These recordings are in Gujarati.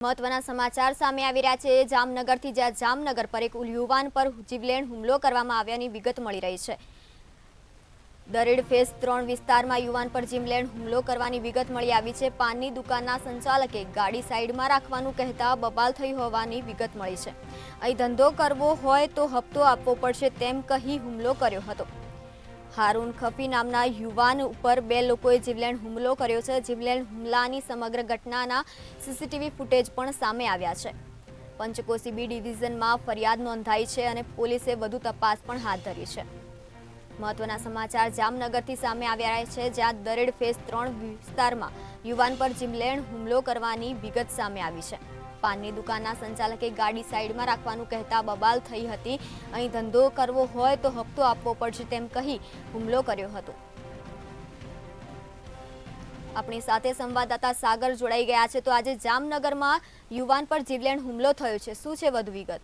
મહત્વના સમાચાર સામે આવી રહ્યા છે જામનગરથી, જ્યાં જામનગર પર એક યુવાન પર જીવલેણ હુમલો કરવામાં આવ્યાની વિગત મળી રહી છે। દરેડ ફેઝ 3 વિસ્તારમાં યુવાન પર જીવલેણ હુમલો કરવાની વિગત મળી આવી છે। પાનની દુકાનના સંચાલકે ગાડી સાઈડમાં રાખવાનું કહેતા બબાલ થઈ હોવાની વિગત મળી છે। અહીં ધંધો કરવો હોય તો હપ્તો આપવો પડશે તેમ કહી હુમલો કર્યો હતો। હારૂન ખફી નામના યુવાન ઉપર બે લોકોએ જીવલેણ હુમલો કર્યો છે। જીવલેણ હુમલાની સમગ્ર ઘટનાના સીસીટીવી ફૂટેજ પણ સામે આવ્યા છે। પંચકોશી બી ડિવિઝનમાં ફરિયાદ નોંધાઈ છે અને પોલીસે વધુ તપાસ પણ હાથ ધરી છે। મહત્વના સમાચાર જામનગરથી સામે આવ્યા છે, જ્યાં દરેડ ફેઝ 3 વિસ્તારમાં યુવાન પર જીવલેણ હુમલો કરવાની વિગત સામે આવી છે। પાનની દુકાનના સંચાલકે ગાડી સાઈડમાં રાખવાનું કહેતા બબાલ થઈ હતી। અહીં ધંધો કરવો હોય તો હપ્તો આપવો પડશે તેમ કહી હુમલો કર્યો હતો। આપણી સાથે સંવાદદાતા સાગર જોડાઈ ગયા છે। તો આજે જામનગરમાં યુવાન પર જીવલેણ હુમલો થયો છે, શું છે વધુ વિગત?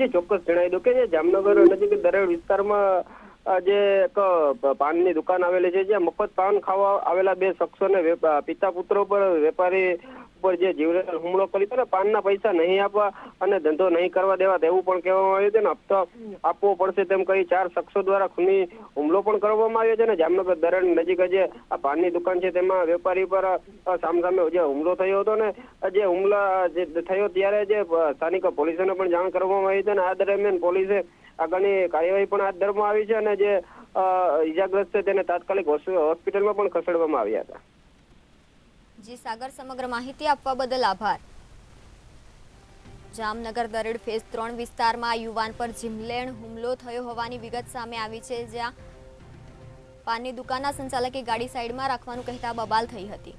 જે ચોક્કસ જણાવી દઉં કે જે જામનગર નજીક દરેડ વિસ્તારમાં જે એક પાનની દુકાન આવેલી છે, જ્યાં મફત પાન ખાવા આવેલા બે શખ્સોને પિતા પુત્રો પર વેપારી પર જે જીવલેણ હુમલો કર્યો હતો ને પાનના પૈસા નહીં આપવા અને ધંધો નહીં કરવા દેવા તેવું પણ કહેવામાં આવ્યું છે ને હપ્તો આપવો પડશે તેમ કહી 4 શખ્સો દ્વારા ખૂની હુમલો પણ કરવામાં આવ્યો છે। ને જામનગર દરેડ નજીક જે આ પાનની દુકાન છે તેમાં વેપારી પર સામસામે જે હુમલો થયો હતો ને જે હુમલા જે થયો ત્યારે જે સ્થાનિક પોલીસને પણ જાણ કરવામાં આવી છે અને આ દરમિયાન પોલીસે આગળની કાર્યવાહી પણ હાથ ધરવામાં આવી છે અને જે ઈજાગ્રસ્ત છે તેને તાત્કાલિક હોસ્પિટલમાં પણ ખસેડવામાં આવ્યા હતા। જી સાગર, સમગ્ર માહિતી આપવા બદલ આભાર। જામનગર દરેડ ફેઝ 3 વિસ્તારમાં યુવાન પર જીવલેણ હુમલો થયો હોવાની વિગત સામે આવી છે, જ્યાં પાનની દુકાનના સંચાલકે ગાડી સાઈડમાં રાખવાનું કહેતા બબાલ થઈ હતી।